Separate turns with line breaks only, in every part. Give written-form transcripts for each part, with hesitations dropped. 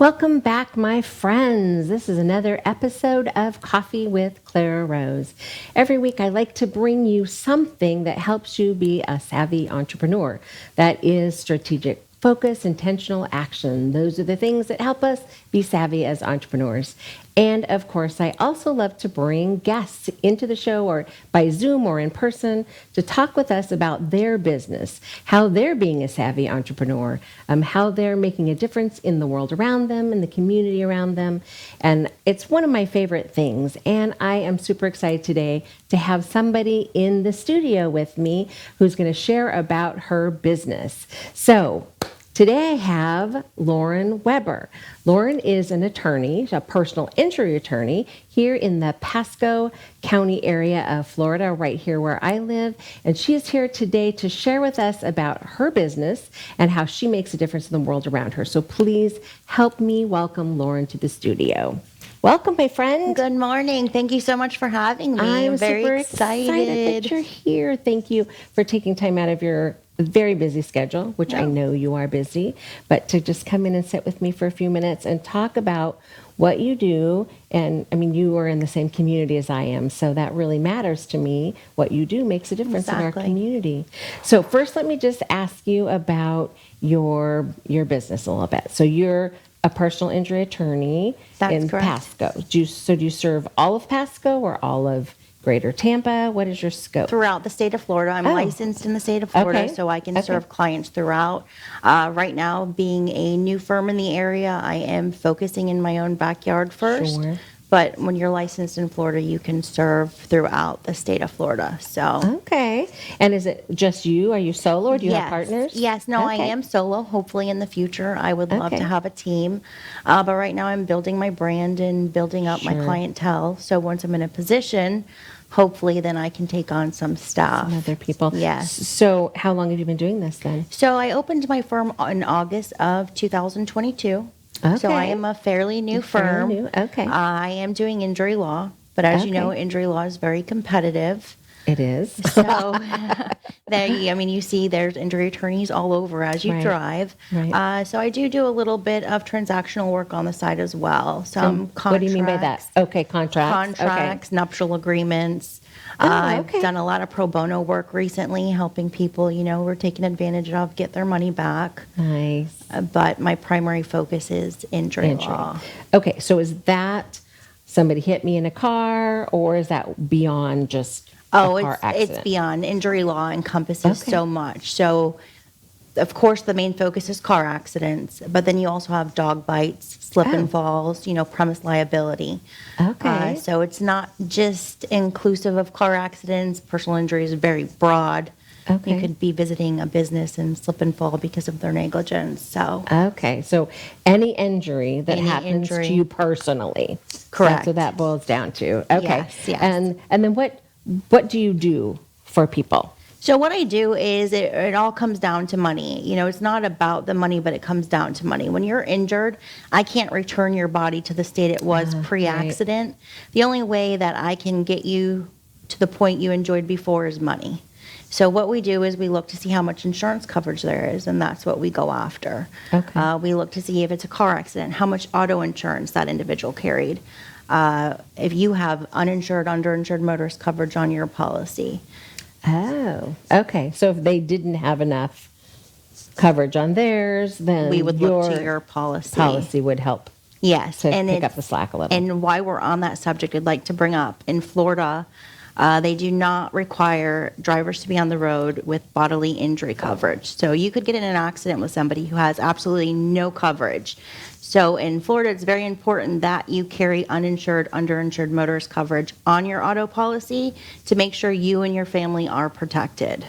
Welcome back, my friends. This is another episode of Coffee with Clara Rose. Every week, I like to bring you something that helps you be a savvy entrepreneur. That is strategic focus, intentional action. Those are the things that help us be savvy as entrepreneurs. And of course, I also love to bring guests into the show or by Zoom or in person to talk with us about their business, how they're being a savvy entrepreneur, how they're making a difference in the world around them, in the community around them. And it's one of my favorite things. And I am super excited today to have somebody in the studio with me who's going to share about her business. So, today I have Lauren Weber. Lauren is an attorney, a personal injury attorney here in the Pasco County area of Florida, right here where I live. And she is here today to share with us about her business and how she makes a difference in the world around her. So please help me welcome Lauren to the studio. Welcome, my friend.
Good morning. Thank you so much for having me.
I'm
very
super excited that you're here. Thank you for taking time out of your very busy schedule, which I know you are busy, but to just come in and sit with me for a few minutes and talk about what you do. And I mean, you are in the same community as I am, so that really matters to me. What you do makes a difference in our community. So first, let me just ask you about your business a little bit. So you're a personal injury attorney in Pasco. Do you serve all of Pasco or all of Greater Tampa? What is your scope?
Throughout the state of Florida. I'm licensed in the state of Florida, so I can serve clients throughout. Right now, being a new firm in the area, I am focusing in my own backyard first. Sure. But when you're licensed in Florida, you can serve throughout the state of Florida. So
okay. And is it just you? Are you solo or do you have partners?
Yes. No, I am solo. Hopefully in the future, I would love to have a team. But right now I'm building my brand and building up my clientele. So once I'm in a position, hopefully then I can take on some staff.
Some other people.
Yes.
So how long have you been doing this then?
So I opened my firm in August of 2022. Okay. So I am a fairly new firm.
Fairly new. Okay.
I am doing injury law, but as you know, injury law is very competitive.
It is.
So, you see there's injury attorneys all over as you drive. Right. So I do a little bit of transactional work on the side as well. Some contracts.
What do you mean by that? Okay, contracts.
Contracts, nuptial agreements. I've done a lot of pro bono work recently, helping people, who are taken advantage of, get their money back.
Nice.
But my primary focus is injury law.
Okay, so is that somebody hit me in a car, or is that beyond just
it's beyond. Injury law encompasses so much. So, of course, the main focus is car accidents, but then you also have dog bites, slip and falls, premise liability.
Okay.
So it's not just inclusive of car accidents. Personal injury is very broad. Okay. You could be visiting a business and slip and fall because of their negligence. So
so any injury that happens to you personally.
Correct.
That's what that boils down to. Okay.
Yes.
And then what do you do for people?
So what I do is it all comes down to money. It's not about the money, but it comes down to money. When you're injured, I can't return your body to the state it was pre-accident. Right. The only way that I can get you to the point you enjoyed before is money. So what we do is we look to see how much insurance coverage there is, and that's what we go after. Okay. We look to see if it's a car accident, how much auto insurance that individual carried. If you have uninsured, underinsured motorist coverage on your policy.
Oh, okay. So if they didn't have enough coverage on theirs, then
we would look to your policy.
Policy would help.
Yes.
To pick up the slack a little.
And while we're on that subject, I'd like to bring up, in Florida, they do not require drivers to be on the road with bodily injury coverage. So you could get in an accident with somebody who has absolutely no coverage. So in Florida, it's very important that you carry uninsured, underinsured motorist coverage on your auto policy to make sure you and your family are protected.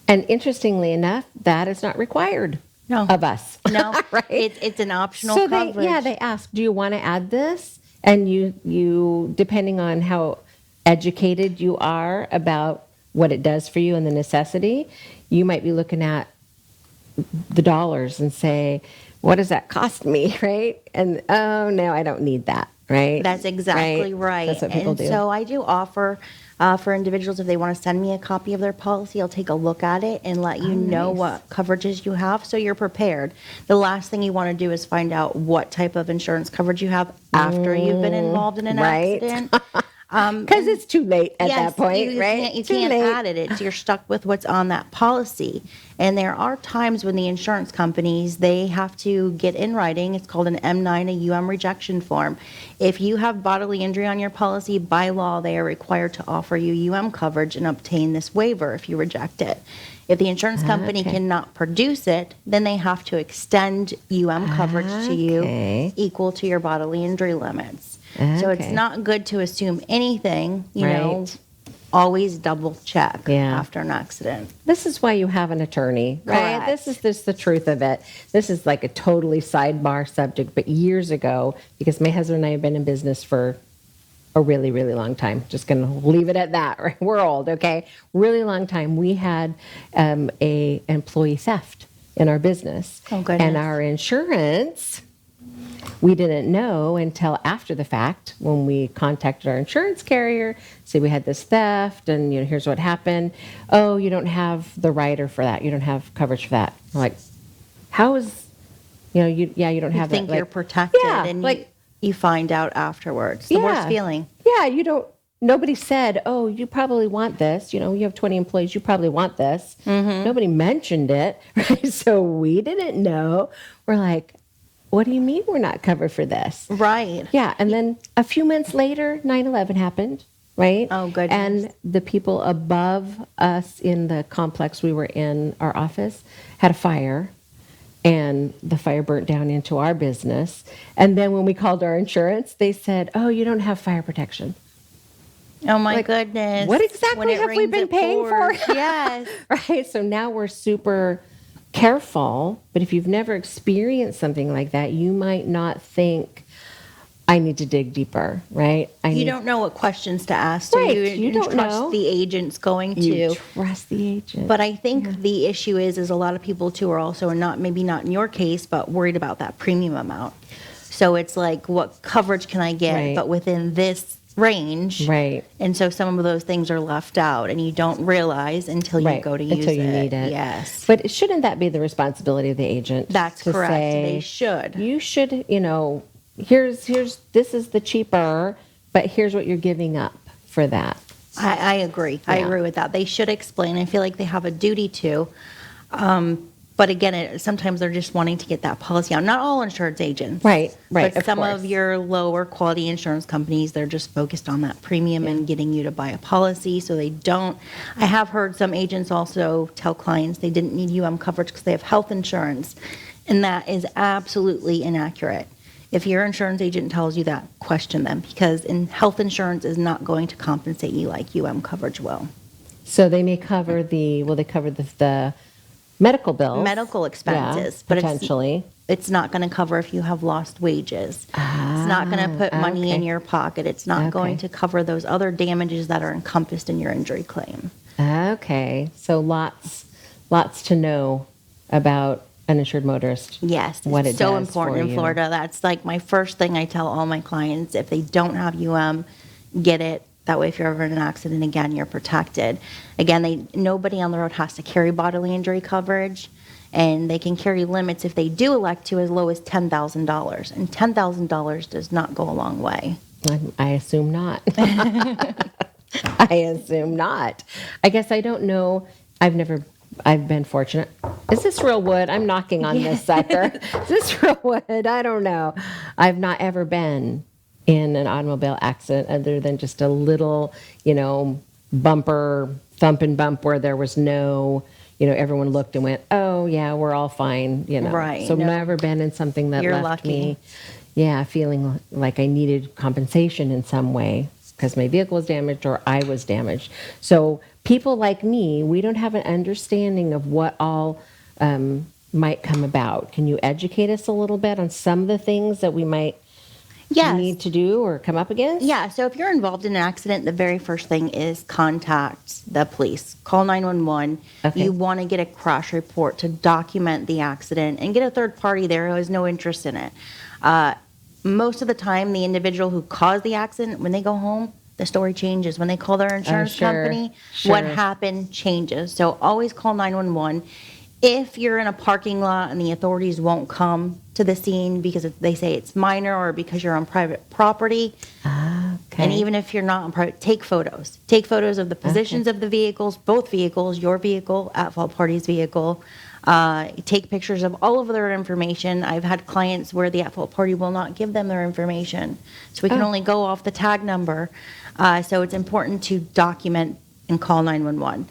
And interestingly enough, that is not required of us.
No,
right?
It's an optional coverage.
They ask, do you want to add this? And you, depending on how educated you are about what it does for you and the necessity, you might be looking at the dollars and say, what does that cost me, right? And, oh, no, I don't need that, right?
That's exactly right.
That's what people do.
So I do offer For individuals, if they want to send me a copy of their policy, I'll take a look at it and let you know
nice.
what coverages you have so you're prepared. The last thing you want to do is find out what type of insurance coverage you have after you've been involved in an
right.
accident.
Because it's too late at that point,
you
right?
you
Too
can't
late.
add it. You're stuck with what's on that policy. And there are times when the insurance companies, they have to get in writing. It's called an M9, a UM rejection form. If you have bodily injury on your policy, by law, they are required to offer you UM coverage and obtain this waiver if you reject it. If the insurance company
Okay.
cannot produce it, then they have to extend UM coverage to you
Okay.
equal to your bodily injury limits. So it's
Okay.
not good to assume anything, you know,
Right.
always double check
Yeah.
after an accident.
This is why you have an attorney, right?
Correct.
This is the truth of it. This is like a totally sidebar subject, but years ago, because my husband and I have been in business for a really, really long time. Just going to leave it at that. Right? We're old, okay? Really long time. We had a employee theft in our business,
Oh, goodness.
and our insurance. We didn't know until after the fact when we contacted our insurance carrier, say we had this theft and here's what happened. Oh, you don't have the rider for that. You don't have coverage for that. I'm like, how is, you don't
You
have
think
that.
you're protected
yeah,
and
like,
you find out afterwards. The worst
yeah.
feeling.
Yeah, nobody said, oh, you probably want this. You have 20 employees, you probably want this.
Mm-hmm.
Nobody mentioned it, right? So we didn't know. We're like, what do you mean we're not covered for this?
Right.
Yeah, and then a few months later, 9/11 happened, right?
Oh, goodness.
And the people above us in the complex we were in, our office, had a fire, and the fire burnt down into our business. And then when we called our insurance, they said, oh, you don't have fire protection.
Oh, my
Like,
goodness.
What
When
exactly
it
have we
rains,
been
it
paying for?
pours. Yes.
Right? So now we're super careful, but if you've never experienced something like that, you might not think, I need to dig deeper, right?
You don't know what questions to ask. So
Right,
you
you don't
trust
know.
the agent's going
You
to.
trust the agent.
But I think the issue is a lot of people too are also maybe not in your case, but worried about that premium amount. So it's like, what coverage can I get,
Right.
but within this range?
Right.
And so some of those things are left out, and you don't realize until you
Right,
go to use
until you
it.
need it.
Yes,
But shouldn't that be the responsibility of the agent?
that's
to
correct.
say,
They should.
You should, here's this is the cheaper, but here's what you're giving up for that.
I agree. I
Yeah.
agree with that. They should explain. I feel like they have a duty to. But again, sometimes they're just wanting to get that policy out. Not all insurance agents.
Right,
But
of
some
course.
of your lower quality insurance companies, they're just focused on that premium and getting you to buy a policy. So they don't. I have heard some agents also tell clients they didn't need coverage because they have health insurance. And that is absolutely inaccurate. If your insurance agent tells you that, question them, because health insurance is not going to compensate you like coverage will.
So they may cover they cover the medical bills,
Medical expenses,
yeah,
but
potentially.
it's not going to cover if you have lost wages. It's not going to put money in
okay.
your pocket. It's not going to cover those other damages that are encompassed in your injury claim.
Okay, so lots to know about uninsured motorist.
Yes,
What
it's
it
so
does
important
for
in
you.
Florida. That's like my first thing I tell all my clients. If they don't have get it. That way, if you're ever in an accident again, you're protected. Again, nobody on the road has to carry bodily injury coverage, and they can carry limits if they do elect to as low as $10,000. And $10,000 does not go a long way.
I assume not. I assume not. I guess I don't know. I've been fortunate. Is this real wood? I'm knocking on this sucker. Is this real wood? I don't know. I've not ever been in an automobile accident other than just a little, bumper, thump and bump where there was no, everyone looked and went, oh yeah, we're all fine,
Right,
So
no.
never been in something that
You're
left
lucky.
me, feeling like I needed compensation in some way because my vehicle was damaged or I was damaged. So people like me, we don't have an understanding of what all might come about. Can you educate us a little bit on some of the things that we might
Yes.
need to do or come up against?
Yeah, so if you're involved in an accident, the very first thing is contact the police. Call 911.
Okay.
You want to get a crash report to document the accident and get a third party there who has no interest in it. Most of the time, the individual who caused the accident, when they go home, the story changes. When they call their insurance
sure,
company,
sure.
what happened changes. So always call 911. If you're in a parking lot and the authorities won't come to the scene because they say it's minor or because you're on private property,
Okay.
and even if you're not on private, take photos. Take photos of the positions of the vehicles, both vehicles, your vehicle, at-fault party's vehicle. Take pictures of all of their information. I've had clients where the at-fault party will not give them their information. So we can only go off the tag number. So it's important to document and call 911.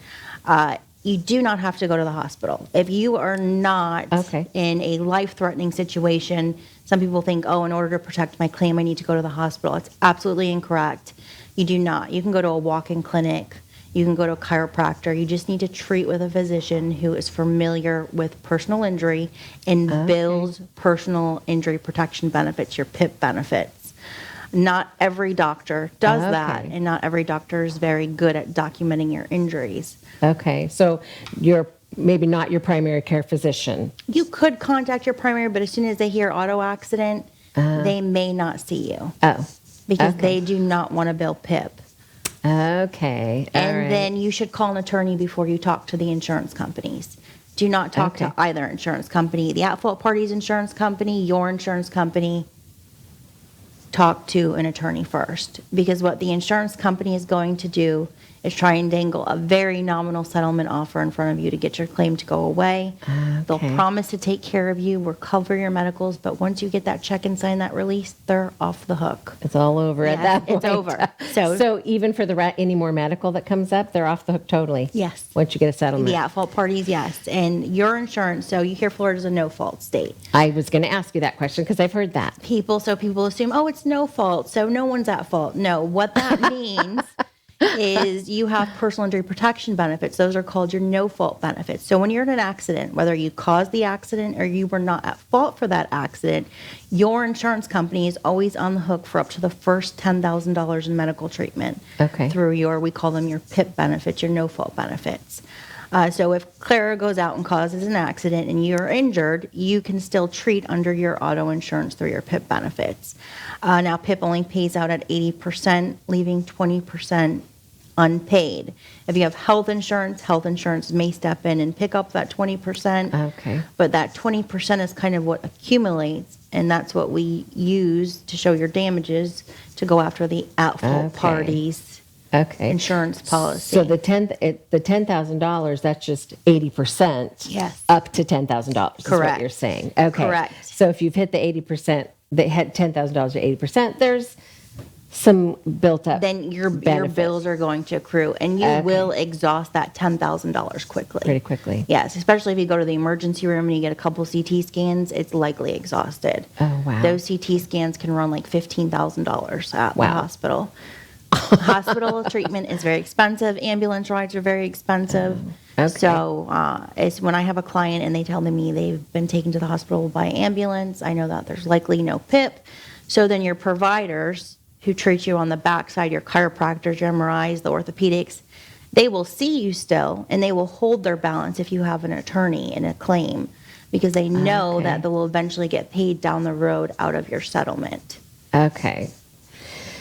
You do not have to go to the hospital. If you are not in a life-threatening situation, some people think, oh, in order to protect my claim, I need to go to the hospital. It's absolutely incorrect. You do not. You can go to a walk-in clinic. You can go to a chiropractor. You just need to treat with a physician who is familiar with personal injury and bills personal injury protection benefits, your PIP benefits. Not every doctor does that, and not every doctor is very good at documenting your injuries.
Okay, so you're maybe not your primary care physician.
You could contact your primary, but as soon as they hear auto accident, they may not see you.
Oh.
Because they do not want to bill PIP.
Okay.
And then you should call an attorney before you talk to the insurance companies. Do not talk to either insurance company, the at-fault party's insurance company, your insurance company. Talk to an attorney first, because what the insurance company is going to do is try and dangle a very nominal settlement offer in front of you to get your claim to go away. They'll promise to take care of you, we'll cover your medicals, but once you get that check and sign that release, they're off the hook.
It's all over at that point.
It's over.
So even for any more medical that comes up, they're off the hook totally?
Yes.
Once you get a settlement?
The at-fault parties, yes. And your insurance, so you hear Florida's a no-fault state.
I was going to ask you that question because I've heard that.
People assume, oh, it's no fault, so no one's at fault. No, what that means is you have personal injury protection benefits. Those are called your no-fault benefits. So when you're in an accident, whether you caused the accident or you were not at fault for that accident, your insurance company is always on the hook for up to the first $10,000 in medical treatment through we call them your PIP benefits, your no-fault benefits. So if Clara goes out and causes an accident and you're injured, you can still treat under your auto insurance through your PIP benefits. Now, PIP only pays out at 80%, leaving 20% unpaid. If you have health insurance may step in and pick up that 20%. But that 20% is kind of what accumulates, and that's what we use to show your damages to go after the at-fault parties. Insurance policy.
So the $10,000, that's just 80%. Up to $10,000. Is what you're saying.
Correct.
So if you've hit the 80%, they had $10,000 to 80%. There's some built up.
Then your bills are going to accrue, and you will exhaust that $10,000 quickly.
Pretty quickly.
Yes, especially if you go to the emergency room and you get a couple CT scans, it's likely exhausted.
Oh wow.
Those CT scans can run like $15,000 at the hospital. Hospital treatment is very expensive. Ambulance rides are very expensive. So it's when I have a client and they tell me they've been taken to the hospital by ambulance, I know that there's likely no PIP. So then your providers who treat you on the backside, your chiropractors, your MRIs, the orthopedics, they will see you still, and they will hold their balance if you have an attorney in a claim, because they know that they will eventually get paid down the road out of your settlement.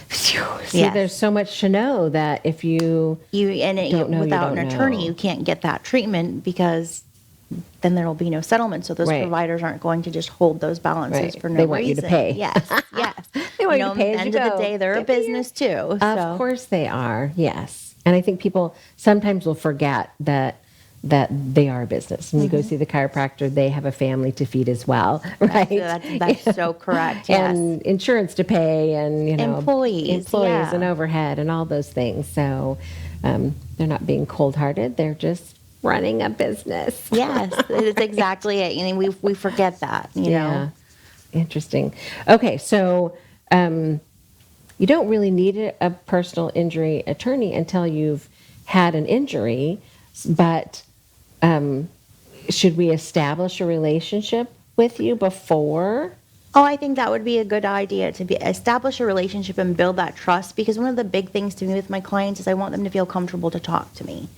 See, there's so much to know that if without
an attorney, you can't get that treatment, because then there will be no settlement. So those providers aren't going to just hold those balances for no reason.
They want you to pay.
Yes.
They want you to pay
at the end of the day, they're a business too.
Of course they are, yes. And I think people sometimes will forget that they are a business. When you go see the chiropractor, they have a family to feed as well, right?
That's so correct, yes.
And insurance to pay, and employees
and
overhead and all those things. So they're not being cold-hearted. They're just running a business.
Yes, it's exactly it. And we forget that, you know.
Interesting. Okay, so you don't really need a personal injury attorney until you've had an injury, but should we establish a relationship with you before?
Oh, I think that would be a good idea, to establish a relationship and build that trust, because one of the big things to me with my clients is I want them to feel comfortable to talk to me.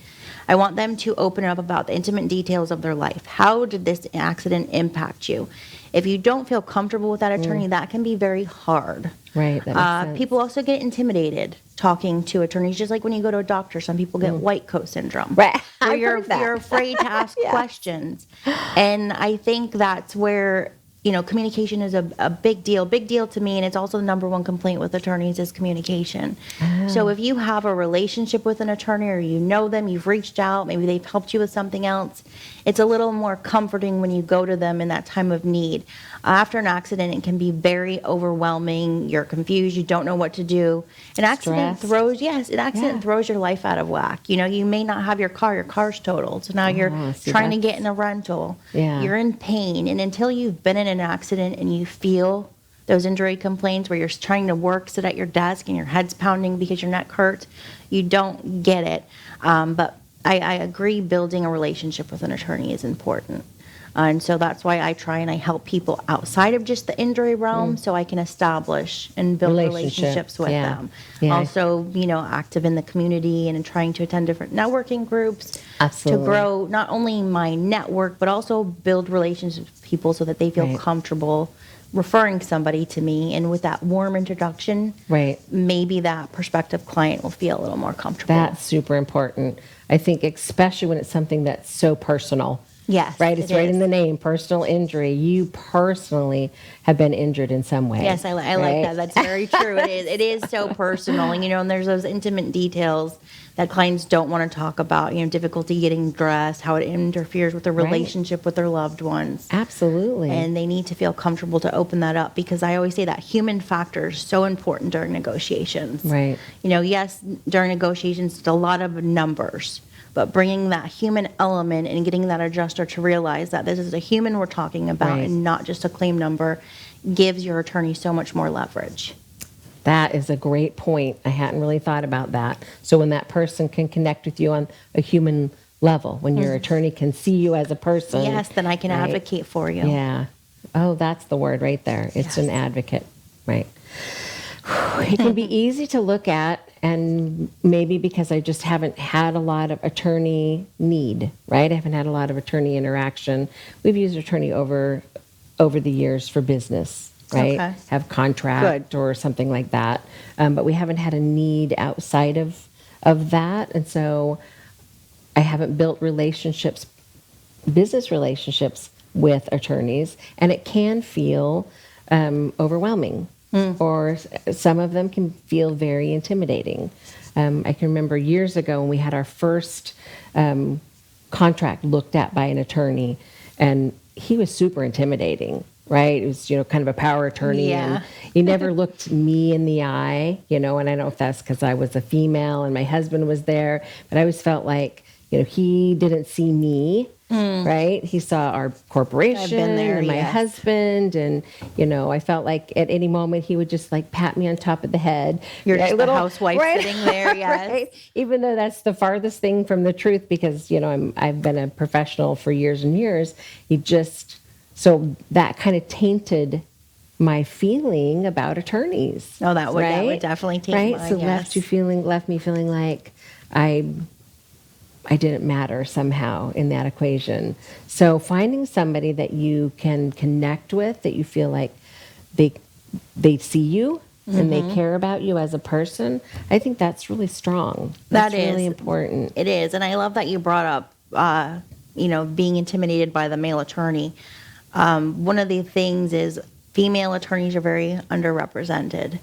I want them to open up about the intimate details of their life. How did this accident impact you? If you don't feel comfortable with that attorney, that can be very hard.
Right, that makes sense.
People also get intimidated talking to attorneys, just like when you go to a doctor. Some people get white coat syndrome.
Right.
Where
I've heard that.
you're afraid to ask questions. And I think that's where, communication is a big deal. Big deal to me, and it's also the number one complaint with attorneys is communication. So if you have a relationship with an attorney or you know them, you've reached out, maybe they've helped you with something else, it's a little more comforting when you go to them in that time of need. After an accident, it can be very overwhelming. You're confused. You don't know what to do. An accident throws your life out of whack. You may not have your car's totaled. So now you're trying to get in a rental.
Yeah.
You're in pain. And until you've been in an accident and you feel those injury complaints where you're trying to sit at your desk and your head's pounding because your neck hurts, you don't get it. But I agree, building a relationship with an attorney is important. And so that's why I try and I help people outside of just the injury realm so I can establish and build relationships with them. Yeah. Also, active in the community and trying to attend different networking groups.
Absolutely.
To grow not only my network, but also build relationships with people so that they feel comfortable referring somebody to me. And with that warm introduction, maybe that prospective client will feel a little more comfortable.
That's super important. I think especially when it's something that's so personal.
Yes.
Right? It's right in the name, personal injury. You personally have been injured in some way.
Yes, I like that. That's very true. It is so personal. And there's those intimate details that clients don't want to talk about, difficulty getting dressed, how it interferes with their relationship with their loved ones.
Absolutely.
And they need to feel comfortable to open that up, because I always say that human factor is so important during negotiations.
Right.
Yes, during negotiations, it's a lot of numbers. But bringing that human element and getting that adjuster to realize that this is a human we're talking about and not just a claim number gives your attorney so much more leverage.
That is a great point. I hadn't really thought about that. So when that person can connect with you on a human level, when your attorney can see you as a person.
Yes, then I can advocate for you.
Yeah. Oh, that's the word right there. It's an advocate, right? It can be easy to look at, and maybe because I just haven't had a lot of attorney need, right? I haven't had a lot of attorney interaction. We've used attorney over the years for business, right?
Okay.
Have contract or something like that. But we haven't had a need outside of that. And so I haven't built business relationships with attorneys, and it can feel overwhelming. Or some of them can feel very intimidating. I can remember years ago when we had our first contract looked at by an attorney, and he was super intimidating, right? It was, kind of a power attorney.
Yeah.
And he never looked me in the eye, and I don't know if that's because I was a female and my husband was there, but I always felt like, he didn't see me. Right? He saw our corporation and my husband, and I felt like at any moment he would just pat me on top of the head.
You're just the housewife sitting there, yes.
Right? Even though that's the farthest thing from the truth, because I've been a professional for years and years. So that kind of tainted my feeling about attorneys.
Oh, that would definitely taint mine.
So left me feeling like I didn't matter somehow in that equation. So finding somebody that you can connect with, that you feel like they see you and they care about you as a person, I think that's really strong. That's really important.
It is. And I love that you brought up, being intimidated by the male attorney. One of the things is female attorneys are very underrepresented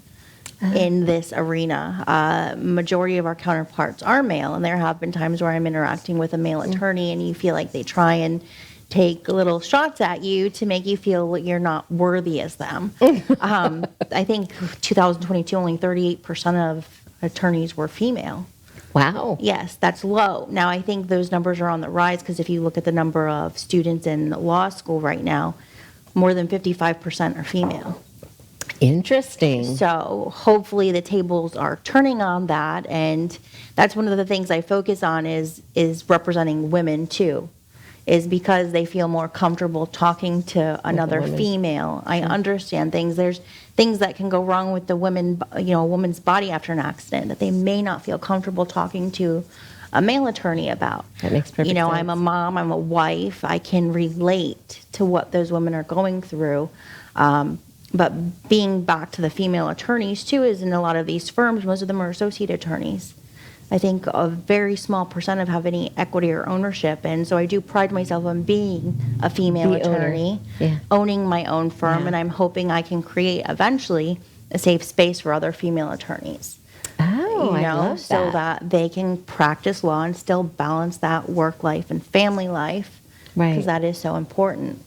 in this arena. Majority of our counterparts are male, and there have been times where I'm interacting with a male attorney and you feel like they try and take little shots at you to make you feel like you're not worthy as them. I think 2022, only 38% of attorneys were female.
Wow.
Yes, that's low. Now, I think those numbers are on the rise, because if you look at the number of students in law school right now, more than 55% are female.
Interesting.
So hopefully the tables are turning on that, and that's one of the things I focus on is representing women too, is because they feel more comfortable talking to another female. I understand things. There's things that can go wrong with the woman, a woman's body after an accident, that they may not feel comfortable talking to a male attorney about.
That makes perfect sense.
I'm a mom, I'm a wife, I can relate to what those women are going through. But being back to the female attorneys too, is in a lot of these firms, most of them are associate attorneys. I think a very small percent of have any equity or ownership. And so I do pride myself on being a female attorney, owning my own firm, and I'm hoping I can create eventually a safe space for other female attorneys.
Oh, I love that.
So that they can practice law and still balance that work life and family life,
Right.
because that is so important.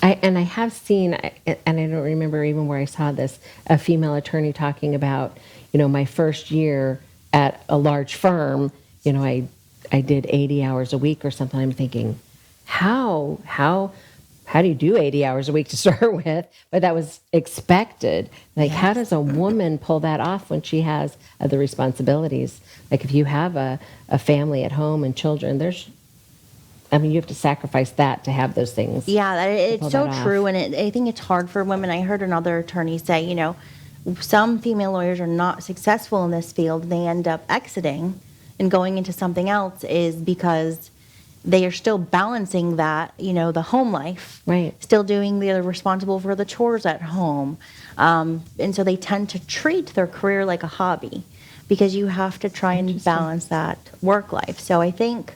I have seen, and I don't remember even where I saw this, a female attorney talking about, my first year at a large firm, I did 80 hours a week or something. I'm thinking, how do you do 80 hours a week to start with? But that was expected. Like, how does a woman pull that off when she has other responsibilities? Like, if you have a family at home and children, you have to sacrifice that to have those things.
Yeah, it's so true. And I think it's hard for women. I heard another attorney say, some female lawyers are not successful in this field. They end up exiting and going into something else is because they are still balancing that, the home life.
Right.
Still they're responsible for the chores at home. And so they tend to treat their career like a hobby because you have to try and balance that work life. So I think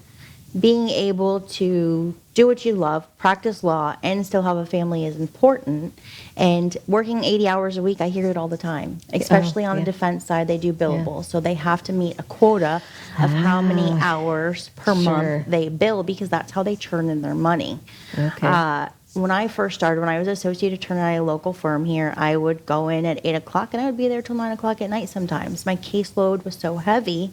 being able to do what you love, practice law, and still have a family is important. And working 80 hours a week, I hear it all the time, especially on the defense side. They do billables, so they have to meet a quota of how many hours per month they bill because that's how they churn in their money.
Okay.
When I first started, when I was associate attorney at a local firm here, I would go in at 8 o'clock and I would be there till 9 o'clock at night sometimes. My caseload was so heavy.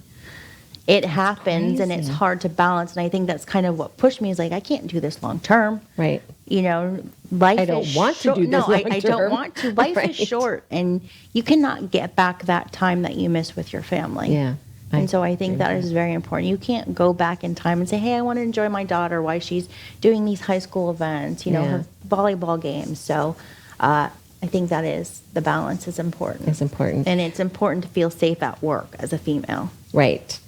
It happens and it's hard to balance. And I think that's kind of what pushed me is like, I can't do this long term.
Right.
Life
I don't want to do this
No,
long
I don't want to. Life is short and you cannot get back that time that you miss with your family.
Yeah.
And so I think that is very important. You can't go back in time and say, hey, I want to enjoy my daughter while she's doing these high school events, her volleyball games. So I think the balance is important.
It's important.
And it's important to feel safe at work as a female.
Right.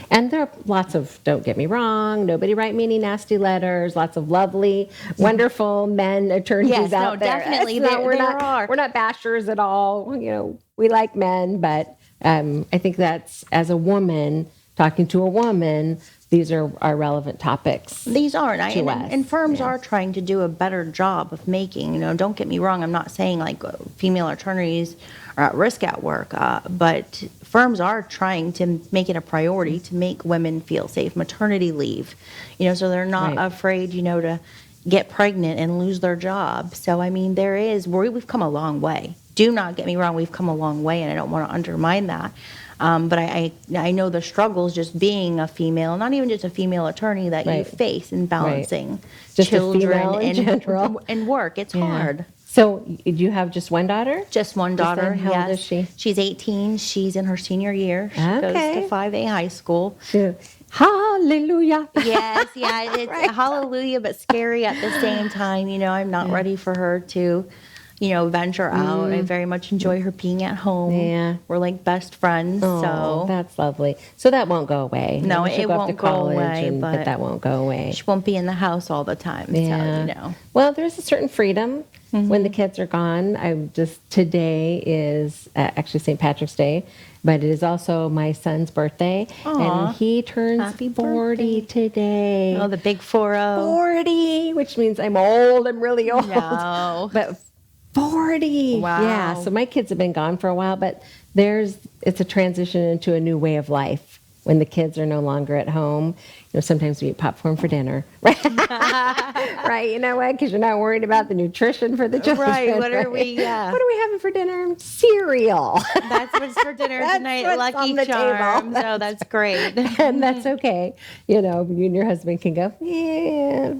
And there are lots of, don't get me wrong, nobody write me any nasty letters, lots of lovely, wonderful men attorneys out there.
Definitely.
We're not bashers at all. We like men, but I think that's, as a woman, talking to a woman, these are relevant topics.
These are, and firms are trying to do a better job of making, don't get me wrong, I'm not saying like female attorneys are at risk at work, but firms are trying to make it a priority to make women feel safe. Maternity leave, so they're not afraid, to get pregnant and lose their job. So, we've come a long way. Do not get me wrong, we've come a long way, and I don't want to undermine that. But I know the struggles just being a female, not even just a female attorney that you face in balancing
just
children
and
work. It's hard.
So do you have just one daughter?
Just one daughter.
How old is she?
She's 18. She's in her senior year. She goes to 5A high school.
Hallelujah.
Yes, it's hallelujah, but scary at the same time. I'm not ready for her to, venture out. I very much enjoy her being at home.
Yeah.
We're like best friends. So
that's lovely. So that won't go away.
No,
Maybe she'll
it won't go away,
but that won't go away.
She won't be in the house all the time.
Yeah.
So,
Well, there's a certain freedom when the kids are gone. Today is actually St. Patrick's Day, but it is also my son's birthday.
Aww.
And he turns
Happy
40
birthday.
today.
Oh, the big 40.
40, which means I'm old. I'm really old.
No.
But 40.
Wow.
Yeah. So my kids have been gone for a while, but it's a transition into a new way of life when the kids are no longer at home. Sometimes we eat popcorn for dinner, right? Right. You know what? Because you're not worried about the nutrition for the children.
Right. What are we
having for dinner? Cereal.
That's what's for dinner tonight.
what's on
Lucky
the
Charms.
table.
So that's great.
And that's okay. You and your husband can go, yeah.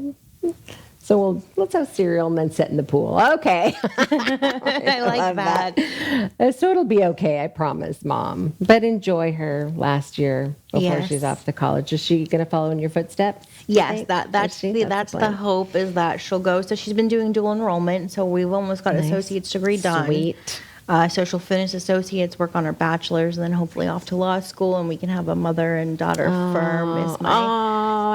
So let's have cereal and then sit in the pool. Okay.
I like that.
So it'll be okay, I promise, Mom. But enjoy her last year before she's off to college. Is she going to follow in your footsteps?
Yes, that's the hope, is that she'll go. So she's been doing dual enrollment. So we've almost got associate's degree done.
Sweet.
social fitness associates, work on her bachelor's, and then hopefully off to law school, and we can have a mother and daughter firm. Is my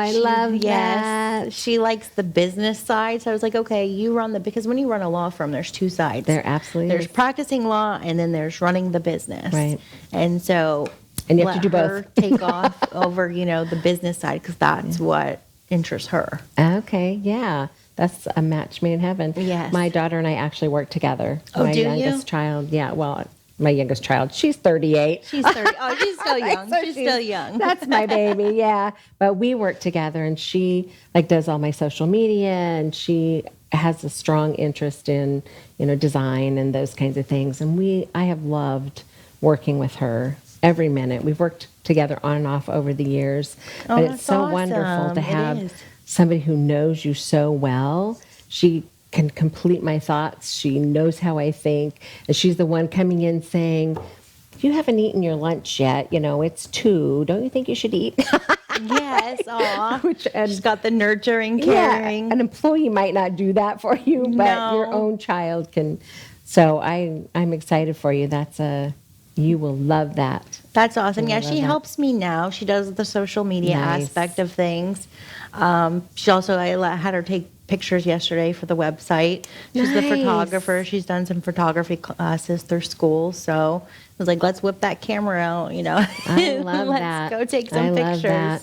I love that.
She likes the business side, so I was like, okay, you run because when you run a law firm, there's two sides.
There absolutely
there's
is.
practicing law, and then there's running the business.
Right.
And so,
And you have to do
her
both.
take off over the business side because that's what interests her.
Okay, yeah. That's a match made in heaven.
Yes.
My daughter and I actually work together.
Oh,
my
do you?
youngest child, yeah, well, my youngest child, she's 38.
She's 30. Oh, she's still young.
So
she's still young.
That's my baby, yeah. But we work together, and she does all my social media, and she has a strong interest in design and those kinds of things. And I have loved working with her every minute. We've worked together on and off over the years, but it's
that's
so
awesome.
wonderful to
It
have
is.
somebody who knows you so well. She can complete my thoughts. She knows how I think. And she's the one coming in saying, you haven't eaten your lunch yet. It's 2. Don't you think you should eat?
Yes. Aw.
And
She's got the nurturing, caring.
yeah, an employee might not do that for you, but your
No.
own child can. So I'm excited for you. You will love that.
That's awesome.
I
Yeah,
love
she
that.
helps me now. She does the social media
Nice.
aspect of things. She also, had her take pictures yesterday for the website. She's the
Nice.
photographer. She's done some photography classes through school. So I was like, let's whip that camera out,
I love that.
Let's go take some
I
pictures.
love that.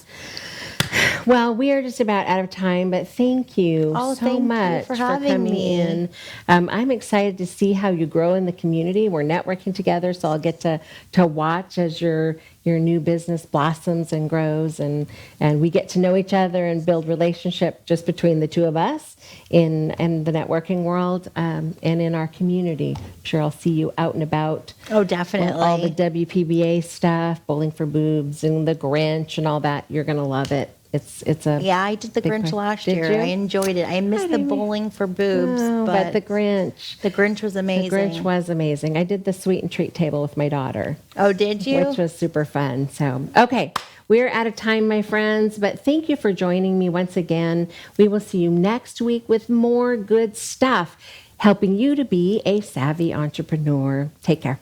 Well, we are just about out of time, but thank you
Oh,
so
thank you
much
for having
coming
me.
in. I'm excited to see how you grow in the community. We're networking together, so I'll get to watch as your new business blossoms and grows, and we get to know each other and build relationship just between the two of us in the networking world and in our community. I'm sure I'll see you out and about.
Oh, definitely.
All the WPBA stuff, Bowling for Boobs and the Grinch and all that. You're going to love it. It's a
Yeah, I did the
big
Grinch
part.
last
Did
year.
you?
I enjoyed it. I missed the bowling for boobs,
Oh,
but
the Grinch.
the Grinch was amazing.
The Grinch was amazing. I did the sweet and treat table with my daughter,
Oh, did you?
which was super fun. So, okay, we're out of time, my friends, but thank you for joining me once again. We will see you next week with more good stuff, helping you to be a savvy entrepreneur. Take care.